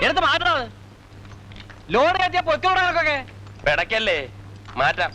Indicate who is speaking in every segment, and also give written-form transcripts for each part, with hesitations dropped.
Speaker 1: എടുത്ത് മാറ്റണത്. ലോഡ് കയറ്റിയ പൊയ്ക്കോടൊക്കെ
Speaker 2: പിടക്കല്ലേ, മാറ്റാം.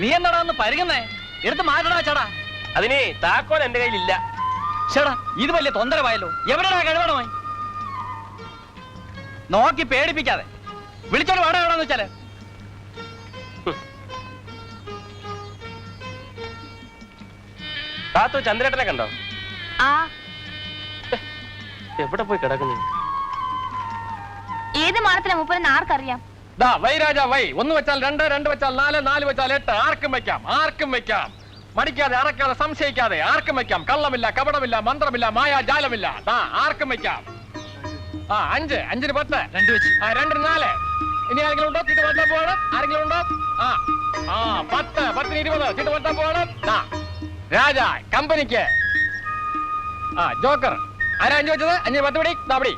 Speaker 1: നീ എന്താടാ ഒന്ന് പരിഗണേ? എടുത്ത് മാറ്റണ ചേടാ.
Speaker 2: അതിന് താക്കോൽ എന്റെ കയ്യിലില്ല.
Speaker 1: ചേടാ ഇത് വലിയ തൊന്തരമായല്ലോ. എവിടെയാ കഴിവണമായി? നോക്കി പേടിപ്പിക്കാതെ വിളിച്ചോട് വേണം. എവിടെന്ന് വെച്ചാല്
Speaker 2: താത്തു ചന്ദ്രേട്ടനെ കണ്ടോ? എവിടെ പോയി കിടക്കുന്നു?
Speaker 3: ഏത് മാനത്തിലെ മൂപ്പരെന്ന് ആർക്കറിയാം?
Speaker 4: Y Raja Y. 1 വെച്ചാൽ 2, 2 വെച്ചാൽ 4, 4 വെച്ചാൽ 8. ആർക്കും വെക്കാം, ആർക്കും വെക്കാം. മടിക്കാതെ, അറക്കാതെ, സംശയിക്കാതെ ആർക്കും വെക്കാം. കള്ളമില്ല, കപടമില്ല, മന്ത്രമില്ല, മായാജാലമില്ല. ആർക്കും വെക്കാം. 5, 5 10, 2 വെച്ച് 2 4. ഇനി ആരെങ്കിലും ഉണ്ടോ? ചീട്ട് പറ്റാൻ പോകണം. ആരെങ്കിലും ഉണ്ടോ? 10, 10 20 ചീട്ട് പറ്റാൻ പോകണം. രാജാ കമ്പനിക്ക്. ജോക്കർ ആരാ 5 വെച്ചത്? 5 10 പിടി. പിടി.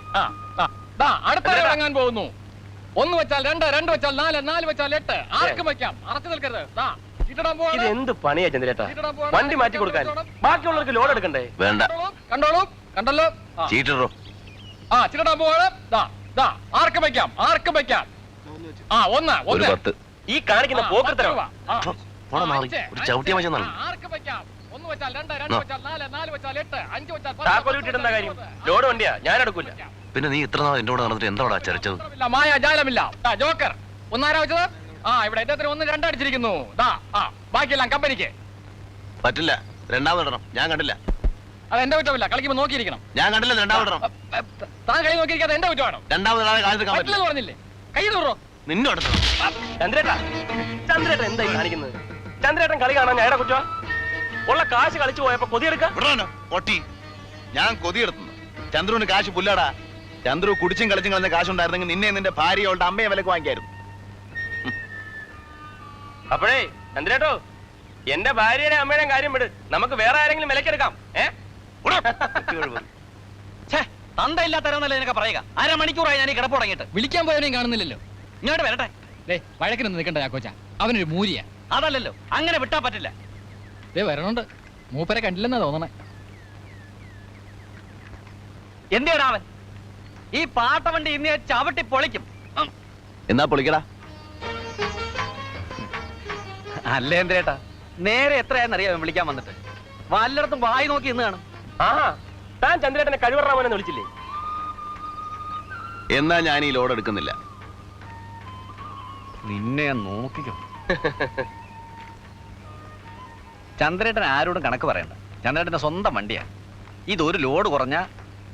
Speaker 4: അടുത്ത ഇറങ്ങാൻ പോകുന്നു. 1 വെച്ചാൽ 2, 2 വെച്ചാൽ 4, 4 വെച്ചാൽ 8. ആർക്കും വെക്കാം. അറച്ചു നിൽക്കരുത്.
Speaker 2: ഇത് എന്ത് പണിയാ ചന്ദ്രേട്ടാ? വണ്ടി മാറ്റി കൊടുക്കാൻ ബാക്കിയുള്ളവർക്ക് ലോഡ് എടുക്കണ്ടേ? വേണ്ട.
Speaker 4: കണ്ടോളൂ, കണ്ടല്ലോ.
Speaker 2: ചീറ്ററോ?
Speaker 4: ചിരടാൻ പോവാണ്. ആർക്കും വെക്കാം, ആർക്കും വെക്കാം. 1 1.
Speaker 2: ഈ കാണിക്കുന്ന പോക്കത്തരം
Speaker 4: ആർക്കും വെക്കാം. 1 വെച്ചാൽ 2, 2 വെച്ചാൽ 4, 4 വെച്ചാൽ 8, 5 വെച്ചാൽ 10.
Speaker 2: താക്കോൽ വിട്ടിടുന്ന കാര്യം ലോഡ് വണ്ടിയാ, ഞാൻ എടുക്കൂല.
Speaker 5: പിന്നെ നീ ഇത്ര നാൾ എന്റെ കൂടെ നടന്നിട്ട് എന്താ ചരച്ചത്?
Speaker 4: മായാജാലമില്ല. ജോക്കർ 1 ആരാ വെച്ചത്? ഇവിടെ എന്റെ 1 2 അടിച്ചിരിക്കുന്നു. ബാക്കിയെല്ലാം കമ്പനിക്ക്.
Speaker 5: പറ്റില്ല, രണ്ടാമത് ഇടണം. ഞാൻ കണ്ടില്ല.
Speaker 4: അത് എന്റെ കുറ്റമില്ല. കളിക്കുമ്പോ നോക്കിയിരിക്കണം.
Speaker 5: ഞാൻ കണ്ടില്ല, രണ്ടാമത് ഇടണം.
Speaker 4: താൻ കൈ നോക്കിയിരിക്കാതെ എന്റെ കുറ്റമാണോ?
Speaker 5: രണ്ടാമത്
Speaker 4: പറ്റില്ലെന്ന് പറഞ്ഞില്ലേ? കൈ തൂറോ?
Speaker 5: നിന്നോട്
Speaker 2: ചന്ദ്രേട്ടാ, ചന്ദ്രേട്ടൻ എന്തായി കാണിക്കുന്നത്? ചന്ദ്രേട്ടൻ കളി കാണാൻ ഞാൻ കുറ്റ ഉള്ള കാശ് കളിച്ചു പോയപ്പോ കൊതിയെടുക്ക
Speaker 5: പൊട്ടി. ഞാൻ കൊതിയെടുത്തു. ചന്ദ്രുവിന് കാശ് പുല്ലാടാ. ചന്ദ്രു കുടിച്ചും കളിച്ചും കളഞ്ഞ കാശുണ്ടായിരുന്നെങ്കിൽ നിന്നെ നിന്റെ ഭാര്യയോളുടെ അമ്മയെ വിലക്ക് വാങ്ങിക്കായിരുന്നു.
Speaker 2: അപ്പോഴേ ചന്ദ്രേട്ടോ, എന്റെ ഭാര്യയുടെ അമ്മയുടെയും കാര്യം വിട്. നമുക്ക് വേറെ ആരെങ്കിലും വിലക്കെടുക്കാം.
Speaker 1: തന്തയില്ലാത്തരന്നല്ലേ നിനക്ക് പറയുക? അരമണിക്കൂറായി ഞാൻ ഈ കിടപ്പ് തുടങ്ങിയിട്ട്.
Speaker 4: വിളിക്കാൻ പോയവനെയും കാണുന്നില്ലല്ലോ.
Speaker 1: ഇങ്ങോട്ട് വരട്ടെ.
Speaker 4: വഴക്കിനൊന്നും നിൽക്കണ്ട ചാക്കോച്ച. അവനൊരു മൂരിയാ.
Speaker 1: അതല്ലല്ലോ, അങ്ങനെ വിട്ടാ പറ്റില്ല.
Speaker 4: വരണുണ്ട്. മൂപ്പരെ കണ്ടില്ലെന്നാ തോന്നണേ.
Speaker 1: എന്തിനാ അവൻ ഈ പാട്ടവണ്ടി ഇന്ന് ചവിട്ടി പൊളിക്കും?
Speaker 5: എന്നാ പൊളിക്കടാ.
Speaker 1: അല്ലേ എന്തേട്ടാ, നേരെ എത്രയാന്നറിയാം വിളിക്കാൻ വന്നിട്ട്? വല്ലയിടത്തും വായി നോക്കി ഇന്ന് കാണും.
Speaker 2: താൻ ചന്ദ്രേട്ടനെ കഴിവറാമനെന്ന് വിളിച്ചില്ലേ?
Speaker 5: എന്നാ ഞാൻ ഈ ലോഡ് എടുക്കുന്നില്ല.
Speaker 1: നിന്നെ നോക്കിക്കോ. ചന്ദ്രേട്ടൻ ആരോടും കണക്ക് പറയണ്ട. ചന്ദ്രേട്ടന്റെ സ്വന്തം വണ്ടിയാ. ഇതൊരു ലോഡ് കുറഞ്ഞ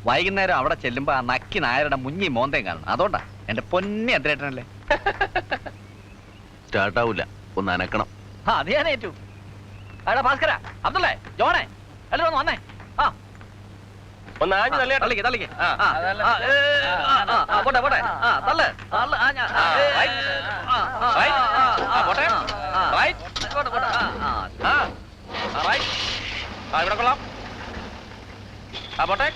Speaker 1: വൈകുന്നേരം അവിടെ ചെല്ലുമ്പോ ആ നക്കി നായരുടെ മുഞ്ഞി മോന്തയും കാണണം. അതുകൊണ്ടാ എന്റെ പൊന്നി ചന്ദ്രേട്ടനല്ലേ.
Speaker 5: സ്റ്റാർട്ടാവൂല, ഒന്ന് അനക്കണം.
Speaker 1: അത് ഞാൻ ഏറ്റു. അവിടെ ഭാസ്കര, അബ്ദുള്ളേ, ജോണേ, എല്ലാവരും ഒന്ന് വന്നേ.
Speaker 2: ഒന്ന് ആഞ്ഞു തള്ളിയാ.
Speaker 1: തള്ളിക്ക് തള്ളിക്ക്. പോട്ടെ പോട്ടെ. തള്ളു
Speaker 2: ഇവിടെ കൊള്ളാം. പോട്ടെ.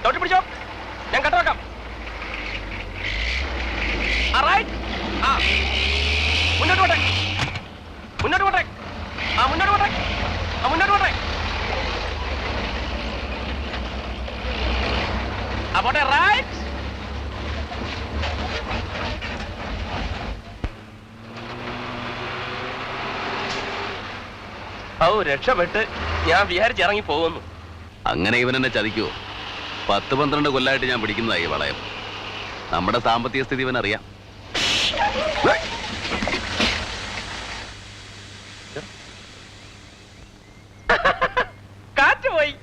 Speaker 2: ചവിട്ടി പിടിച്ചോ, ഞാൻ കട്ട വെക്കാം. മുന്നോട്ട് പോട്ടെ, മുന്നോട്ട് പോട്ടെ, മുന്നോട്ട് പോട്ടെ, മുന്നോട്ട് പോട്ടെ. പോട്ടെ. റൈറ്റ്. രക്ഷപ്പെട്ട് ഞാൻ വിചാരിച്ച് ഇറങ്ങി പോകുന്നു.
Speaker 5: അങ്ങനെ ഇവനെന്നെ ചതിക്കുവോ? 10-12 കൊല്ലായിട്ട് ഞാൻ പിടിക്കുന്നതായി വളയം. നമ്മുടെ സാമ്പത്തിക സ്ഥിതി ഇവനറിയാം.
Speaker 2: കാറ്റ് പോയി.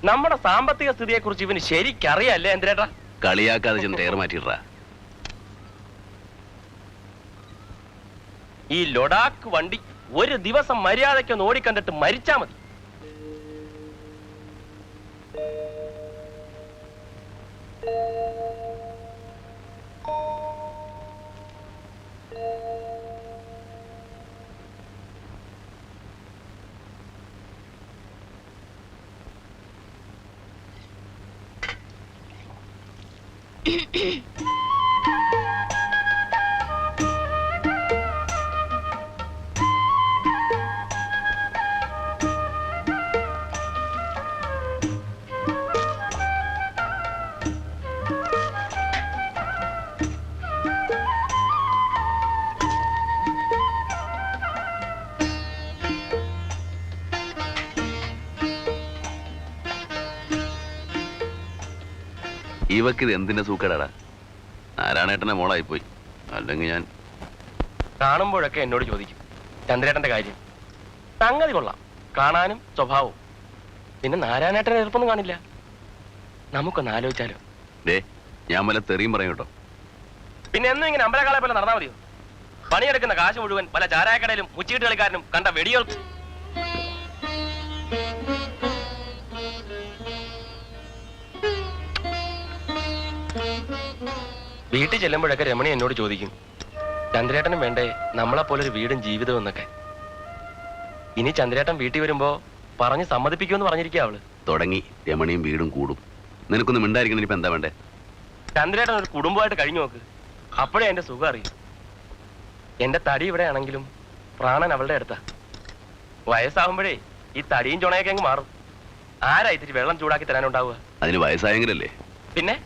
Speaker 2: നമ്മുടെ സാമ്പത്തിക സ്ഥിതിയെ കുറിച്ച് ഇവന് ശരിക്കറിയല്ലേ എന്തേട്ടാ?
Speaker 5: കളിയാക്കാതെ ചെന്ന് ടയർ മാറ്റിയിട്ടാ.
Speaker 2: ഈ ലൊഡാക്ക് വണ്ടി ഒരു ദിവസം മര്യാദയ്ക്കൊന്ന് ഓടിക്കണ്ടിട്ട് മരിച്ചാ മതി.
Speaker 5: ഇവക്കിത് എന്തിന്റെ സൂക്കേടാടാ? നാരായണേട്ടന്റെ മോളായിപ്പോയി. അല്ലെങ്കിൽ ഞാൻ
Speaker 2: കാണുമ്പോഴൊക്കെ എന്നോട് ചോദിക്കും ചന്ദ്രേട്ടന്റെ കാര്യം. സംഗതി കൊള്ളാം, കാണാനും സ്വഭാവവും. പിന്നെ നാരായണേട്ടനെ എതിർപ്പൊന്നും കാണില്ല. നമുക്കൊന്ന് ആലോചിച്ചാലോ?
Speaker 5: ഞാൻ വല്ല തെറിയും പറയും കേട്ടോ.
Speaker 2: പിന്നെ എന്നും ഇങ്ങനെ അമ്പലക്കാളെ പോലെ നടന്നാൽ മതിയോ? പണിയെടുക്കുന്ന കാശ് മുഴുവൻ പല ചാരായക്കടയിലും മുച്ചീട്ട് കളിക്കാരനും കണ്ട വെടികൾക്കും. വീട്ടിൽ ചെല്ലുമ്പോഴൊക്കെ രമണി എന്നോട് ചോദിക്കും, ചന്ദ്രേട്ടനും വേണ്ടേ നമ്മളെപ്പോലൊരു വീടും ജീവിതവും എന്നൊക്കെ. ഇനി ചന്ദ്രേട്ടൻ വീട്ടിൽ വരുമ്പോ പറഞ്ഞ് സമ്മതിപ്പിക്കുമെന്ന് പറഞ്ഞിരിക്കുക അവള്.
Speaker 5: തുടങ്ങി രമണിയും വീടും കൂടും. നിനക്കൊന്നും മിണ്ടായിരിക്കണം. ഇനിയിപ്പോ എന്താ വേണ്ടേ?
Speaker 2: ചന്ദ്രേട്ടൻ ഒരു കുടുംബമായിട്ട് കഴിഞ്ഞു നോക്ക്, അപ്പോഴേ എന്റെ സുഖം അറിയും. എന്റെ തടി ഇവിടെ ആണെങ്കിലും പ്രാണൻ അവളുടെ അടുത്താ. വയസ്സാകുമ്പോഴേ ഈ തടിയും ചുണയൊക്കെ അങ്ങ് മാറും. ആരാ ഇത്തിരി വെള്ളം ചൂടാക്കി തരാനുണ്ടാവുക?
Speaker 5: അതിന് വയസ്സായെങ്കിലല്ലേ.
Speaker 2: പിന്നെ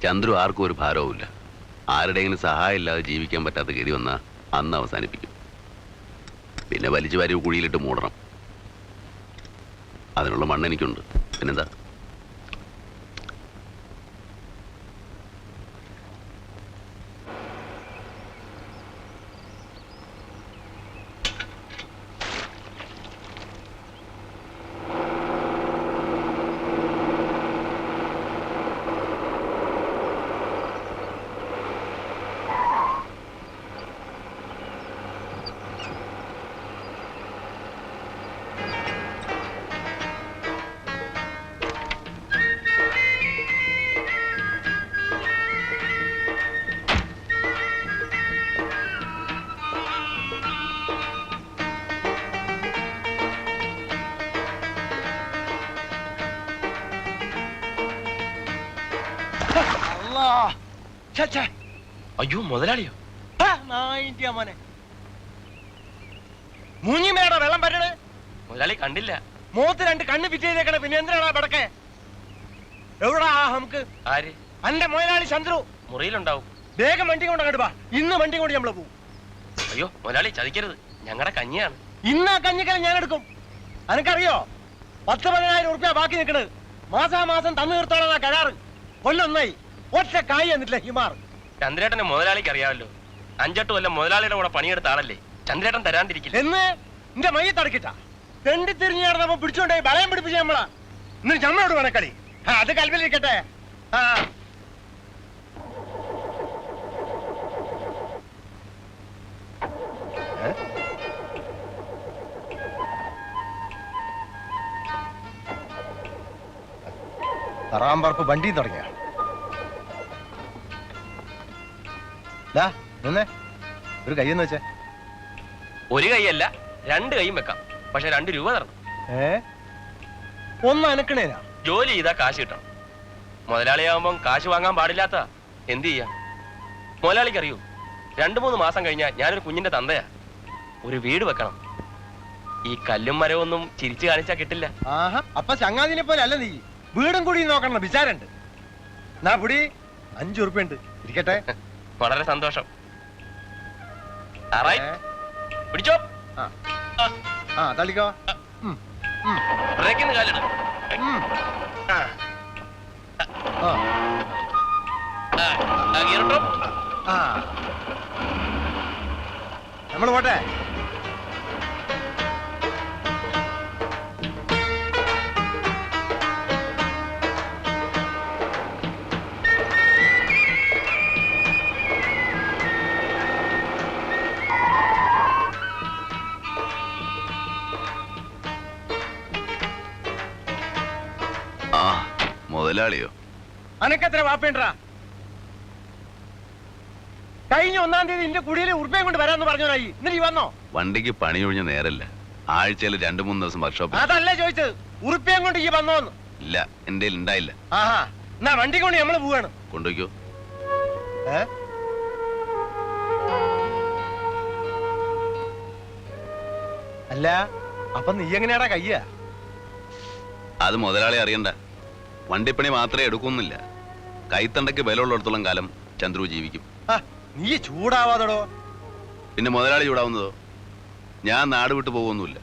Speaker 5: ചന്ദ്രു ആർക്കും ഒരു ഭാരവുമില്ല. ആരുടെയെങ്കിലും സഹായം ഇല്ലാതെ ജീവിക്കാൻ പറ്റാത്ത ഗതി വന്നാ അന്ന് അവസാനിപ്പിക്കും. പിന്നെ വലിച്ചു വാരി കുഴിയിലിട്ട് മൂടണം. അതിനുള്ള മണ്ണ് എനിക്കുണ്ട്. പിന്നെന്താ?
Speaker 2: അയ്യോ മുതലാളിയോ?
Speaker 6: മോനെ മൂഞ്ഞിമേടാ വെള്ളം പറ്റണേ.
Speaker 2: മുതലാളി കണ്ടില്ല.
Speaker 6: മൂത്ത് രണ്ട് കണ്ണ് ഫിറ്റ് ചെയ്തേക്കണേ. പിന്നെ എന്തിനാ പടക്കേ? എവിടാ നമുക്ക്?
Speaker 2: ആര്?
Speaker 6: അന്റെ മുതലാളി ചന്ദ്രു
Speaker 2: മുറിയിലുണ്ടാവും.
Speaker 6: വേഗം വണ്ടി കൊണ്ട് അങ്ങോട്ട് വാ. ഇന്ന് വണ്ടി കൊണ്ട് നമ്മള് പോകും.
Speaker 2: അയ്യോ മുതലാളി ചതിക്കരുത്, ഞങ്ങളുടെ കഞ്ഞിയാണ്.
Speaker 6: ഇന്ന് ആ കഞ്ഞിക്കല ഞാൻ എടുക്കും. അനക്കറിയോ 10-15,000 ഉറുപ്പ്യ ബാക്കി നിൽക്കണത്. മാസാമാസം തന്നു തീർത്തോളാ കരാറ്. കൊല്ലൊന്നായി ഒറ്റ കായ് എന്നിട്ടില്ല ഹിമാർ.
Speaker 2: ചന്ദ്രേട്ടനെ മുതലാളിക്ക് അറിയാമല്ലോ. 5-8 കൊല്ലം മുതലാളിയുടെ കൂടെ പണിയെടുത്ത ആളല്ലേ. ചന്ദ്രേട്ടൻ തരാണ്ടിരിക്കില്ല.
Speaker 6: എന്ന് എന്റെ മയ്യെ തടക്കിട്ടാ തെണ്ടി തിരിഞ്ഞു നടന്നപ്പോ പിടിച്ചോണ്ടേ വളയം പിടിപ്പിച്ച നമ്മളാ. ഇന്ന് നമ്മളോട് വേണക്കളി. അത് കൽവിലിരിക്കട്ടെ. തറാമ്പറപ്പ് വണ്ടിയും തുടങ്ങിയ നിന്നേ ഒരു കയ്യെന്ന് വെച്ചേ.
Speaker 2: ഒരു കൈയല്ല 2 കൈയും വെക്കാം. പക്ഷെ 2 രൂപ തരണം.
Speaker 6: ഒന്ന് അനക്കണേനാ.
Speaker 2: ജോലി ചെയ്താ കാശ് കിട്ടണം. മുതലാളിയാവുമ്പം കാശ് വാങ്ങാൻ പാടില്ലാത്ത എന്ത് ചെയ്യാം? മുതലാളിക്ക് അറിയൂ, 2-3 മാസം കഴിഞ്ഞാൽ ഞാനൊരു കുഞ്ഞിന്റെ തന്തയാ. ഒരു വീട് വെക്കണം. ഈ കല്ലും മരവൊന്നും ചിരിച്ചു കാണിച്ചാ കിട്ടില്ല.
Speaker 6: ആഹാ, അപ്പൊ ചങ്ങാതിനെ പോലെ അല്ല നീ. വീടും കൂടി നോക്കണം വിചാരണ്ട്. നാ പുടി 5 ഉറുപ്പ്യ ഉണ്ട്. ഇരിക്കട്ടെ.
Speaker 2: വളരെ സന്തോഷം. പിടിച്ചോ.
Speaker 6: തള്ളിക്കോ.
Speaker 2: ബ്രേക്കിന്ന് കാലിട്.
Speaker 6: നമ്മള് പോട്ടെ.
Speaker 5: മുതലാളിയോ?
Speaker 6: അനക്കെത്ര വാപ്പേണ്ടാ? കഴിഞ്ഞ 1-ാം തീയതി എന്റെ കുടിയിൽ ഉറുപ്പയും കൊണ്ട് വരാന്ന് പറഞ്ഞോനായി. ഇന്ന് നീ വന്നോ?
Speaker 5: വണ്ടിക്ക് പണി ഒഴിഞ്ഞ നേരല്ല, ആഴ്ചയിൽ 2-3 ദിവസം വർക്ക്ഷോപ്പ്.
Speaker 6: അതല്ല ചോദിച്ചത്, ഉറുപ്പയും കൊണ്ട് ഈ വന്നോന്ന്.
Speaker 5: ഇല്ല, എന്റെ ഉണ്ടായില്ല.
Speaker 6: ആഹാ, എന്നാ വണ്ടി കൊണ്ട് നമ്മള് പോവാണ്.
Speaker 5: കൊണ്ടുപോയിക്കോ.
Speaker 6: അല്ല, അപ്പൊ നീ എങ്ങനെയാടാ കയ്യ?
Speaker 5: അത് മുതലാളി അറിയണ്ട. വണ്ടിപ്പണി മാത്രമേ എടുക്കുന്നില്ല, കൈത്തണ്ടയ്ക്ക് ബലമുള്ളിടത്തോളം കാലം ചന്ദ്രു ജീവിക്കും.
Speaker 6: നീ ചൂടാവാതടോ.
Speaker 5: പിന്നെ മുതലാളി ചൂടാവുന്നതോ? ഞാൻ നാട് വിട്ടു പോകുമൊന്നുമില്ല.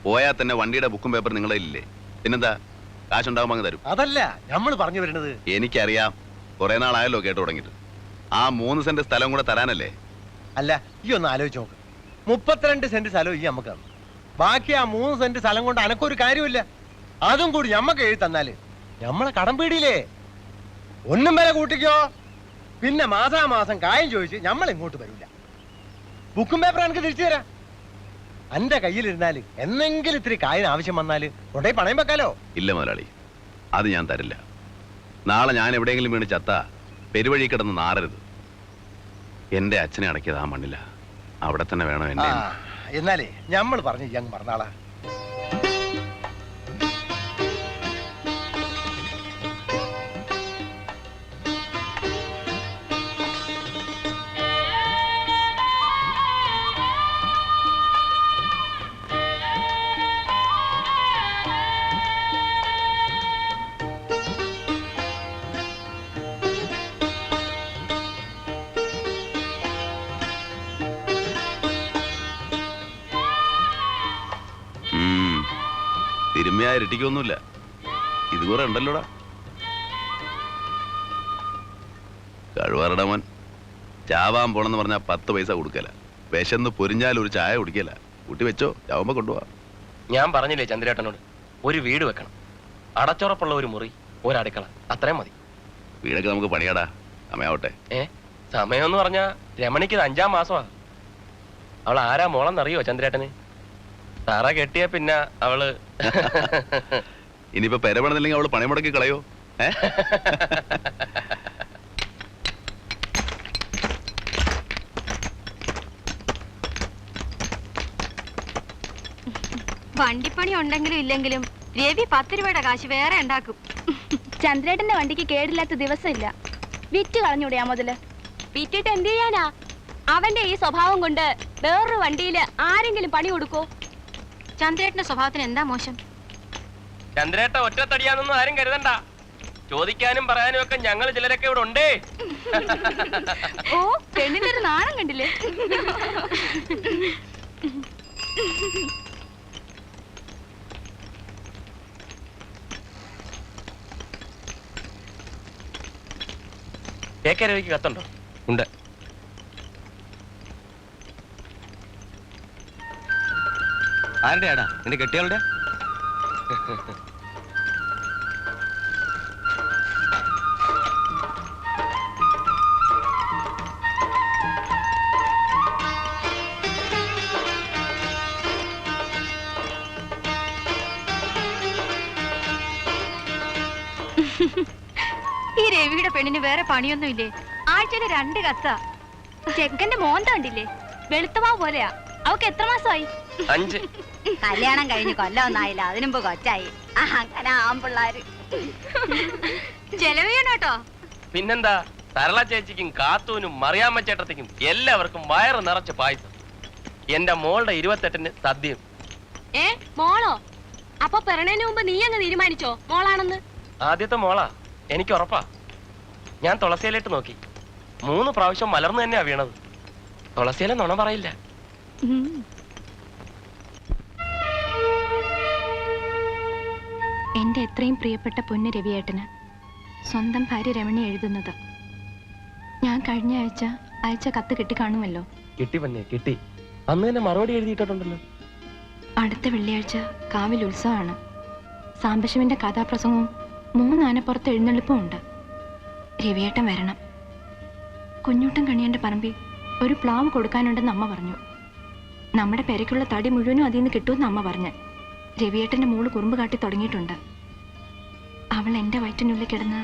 Speaker 5: പോയാൽ തന്നെ വണ്ടിയുടെ ബുക്കും പേപ്പർ നിങ്ങളെ ഇല്ലേ? പിന്നെന്താ, കാശുണ്ടാകുമ്പോൾ അങ്ങ് തരും.
Speaker 6: അതല്ല നമ്മൾ പറഞ്ഞു വരുന്നത്.
Speaker 5: എനിക്കറിയാം, കുറെ നാളായല്ലോ കേട്ടു തുടങ്ങിയിട്ട്. ആ 3 സെന്റ് സ്ഥലം കൂടെ തരാനല്ലേ?
Speaker 6: അല്ല, ഈ ഒന്ന് ആലോചിച്ച് നോക്ക്. 32 സെന്റ് സ്ഥലം ഈ നമുക്ക് തന്നു. ബാക്കി ആ 3 സെന്റ് സ്ഥലം കൊണ്ട് അനക്കൊരു കാര്യമില്ല. അതും കൂടി ഞമ്മക്ക് എഴുതി തന്നാല് ഞമ്മളെ കടം പീടിയില്ലേ? ഒന്നും വില കൂട്ടിക്കോ. പിന്നെ മാസാമാസം കായം ചോദിച്ച് നമ്മൾ ഇങ്ങോട്ട് വരില്ല. ബുക്കും പേപ്പർ എനിക്ക് തിരിച്ചു തരാം. എന്റെ കയ്യിലിരുന്നാല് എന്നെങ്കിലും ഇത്തിരി കായിന് ആവശ്യം വന്നാല് കൊണ്ടേ പണയം വെക്കാലോ.
Speaker 5: ഇല്ല മുതലാളി, അത് ഞാൻ തരില്ല. നാളെ ഞാൻ എവിടെയെങ്കിലും വീണ് ചത്ത പെരുവഴി കിടന്ന് നാറരുത്. എന്റെ അച്ഛനെ അടക്കിയത് ആ മണ്ണില്ല, അവിടെ തന്നെ വേണം എന്നെ.
Speaker 6: എന്നാലേ ഞമ്മൾ പറഞ്ഞു അങ്ങ് മറന്നാളാ.
Speaker 5: തിരുമ്മയാ ഇരട്ടിക്കൊന്നുമില്ല, ഇത് കുറെ ഉണ്ടല്ലോടാ. കഴിവാറുടെ മോൻ ചാവാൻ പോണെന്ന് പറഞ്ഞാൽ 10 പൈസ കൊടുക്കല. വിശന്ന് പൊരിഞ്ഞാൽ ഒരു ചായ കുടിക്കല. കൂട്ടി വെച്ചോ, ചാവുമ്പോ കൊണ്ടുപോവാ.
Speaker 2: ഞാൻ പറഞ്ഞില്ലേ ചന്ദ്രേട്ടനോട്, ഒരു വീട് വെക്കണം, അടച്ചുറപ്പുള്ള ഒരു മുറി, ഒരടുക്കള, അത്രയും മതി.
Speaker 5: വീടൊക്കെ നമുക്ക് പണിയാടാ, സമയാവട്ടെ.
Speaker 2: സമയം എന്ന് പറഞ്ഞാ രമണിക്ക് ഇത് 5-ാം മാസമാ. അവൾ ആരാ മോളെന്നറിയോ ചന്ദ്രേട്ടന്? തറ കെട്ടിയ പിന്നെ അവള്
Speaker 5: ഇനിയിപ്പോ പെരപണില്ലെങ്കിൽ അവള് പണി മുടക്കി കളയോ?
Speaker 3: വണ്ടിപ്പണി ഉണ്ടെങ്കിലും ഇല്ലെങ്കിലും രവി 10 രൂപയുടെ കാശ് വേറെ ഉണ്ടാക്കും. ചന്ദ്രേട്ടന്റെ വണ്ടിക്ക് കേടില്ലാത്ത ദിവസമില്ല. വിറ്റ് കളഞ്ഞൂടെയാ മുതല്. വിറ്റിട്ട് എന്ത് ചെയ്യാനാ? അവന്റെ ഈ സ്വഭാവം കൊണ്ട് വേറൊരു വണ്ടിയില് ആരെങ്കിലും പണി കൊടുക്കോ? ചന്ദ്രേട്ടന്റെ സ്വഭാവത്തിന് എന്താ മോശം?
Speaker 2: ചന്ദ്രേട്ട ഒറ്റത്തടിയാന്നൊന്നും ആരും കരുതണ്ട. ചോദിക്കാനും പറയാനും ഒക്കെ ഞങ്ങൾ ചിലരൊക്കെ ഇവിടെ ഉണ്ടേ.
Speaker 3: ഓ, പെണ്ണിന്റെ ഒരു നാണം കണ്ടില്ലേ?
Speaker 2: കേക്കരവിക്ക് കത്തുണ്ടോ? ഉണ്ട്.
Speaker 1: ആരുടെ ആടാ? നിന്റെ കെട്ടിയാളുടെ?
Speaker 3: ഈ രവിയുടെ പെണ്ണിന് വേറെ പണിയൊന്നും ഇല്ലേ? ആഴ്ചയില് 2 കത്താ. ചെക്കന്റെ മോന്ത കണ്ടില്ലേ? വെളുത്തമാവ് പോലെയാ. അവക്ക് എത്ര മാസമായി?
Speaker 2: 5.
Speaker 3: കല്യാണം കഴിഞ്ഞ് കൊല്ലമൊന്നായില്ല, അതിനുമ്പ് കൊച്ചായി. അങ്ങനെ ആമ്പിള്ളാര് ചെലവ് കേട്ടോ.
Speaker 2: പിന്നെന്താ, സരള ചേച്ചിക്കും കാത്തൂനും മറിയാമ്മ ചേട്ടത്തിക്കും എല്ലാവർക്കും വയറ് നിറച്ച് പായസം. എന്റെ മോളുടെ 28-ന് സദ്യയും.
Speaker 3: മോളോ? അപ്പൊ പിറണേന് മുമ്പ് നീ അങ്ങ് തീരുമാനിച്ചോ മോളാണെന്ന്?
Speaker 2: ആദ്യത്തെ മോളാ, എനിക്ക് ഉറപ്പാ. ഞാൻ തുളസിയിലിട്ട് നോക്കി, 3 പ്രാവശ്യം മലർന്നു തന്നെയാ വീണത്. തുളസിയിലെ നുണ പറയില്ല.
Speaker 3: എന്റെ എത്രയും പ്രിയപ്പെട്ട പൊന്നു രവിയേട്ടന് സ്വന്തം ഭാര്യ രമണി എഴുതുന്നത്. ഞാൻ കഴിഞ്ഞ ആഴ്ച അയച്ച കത്ത് കിട്ടിക്കാണുമല്ലോ.
Speaker 2: കിട്ടി പന്നെ, കിട്ടി. അന്ന് തന്നെ മറുപടി എഴുതിയിട്ടുണ്ടല്ലോ.
Speaker 3: അടുത്ത വെള്ളിയാഴ്ച കാവിൽ ഉത്സവമാണ്. സാംബശിവന്റെ കഥാപ്രസംഗവും 3 ആനപ്പുറത്ത് എഴുന്നള്ളിപ്പും ഉണ്ട്. രവിയേട്ടൻ വരണം. കുഞ്ഞൂട്ടൻ കണിയന്റെ പറമ്പിൽ ഒരു പ്ലാവ് കൊടുക്കാനുണ്ടെന്ന് അമ്മ പറഞ്ഞു. നമ്മുടെ പെരയ്ക്കുള്ള തടി മുഴുവനും അതിൽ നിന്ന് കിട്ടുമെന്ന് അമ്മ പറഞ്ഞ്. രവിയേട്ടന്റെ മോള് കുറുമ്പ് കാട്ടി തുടങ്ങിയിട്ടുണ്ട്. അവൾ എന്റെ വയറ്റിനുള്ളിൽ കിടന്ന്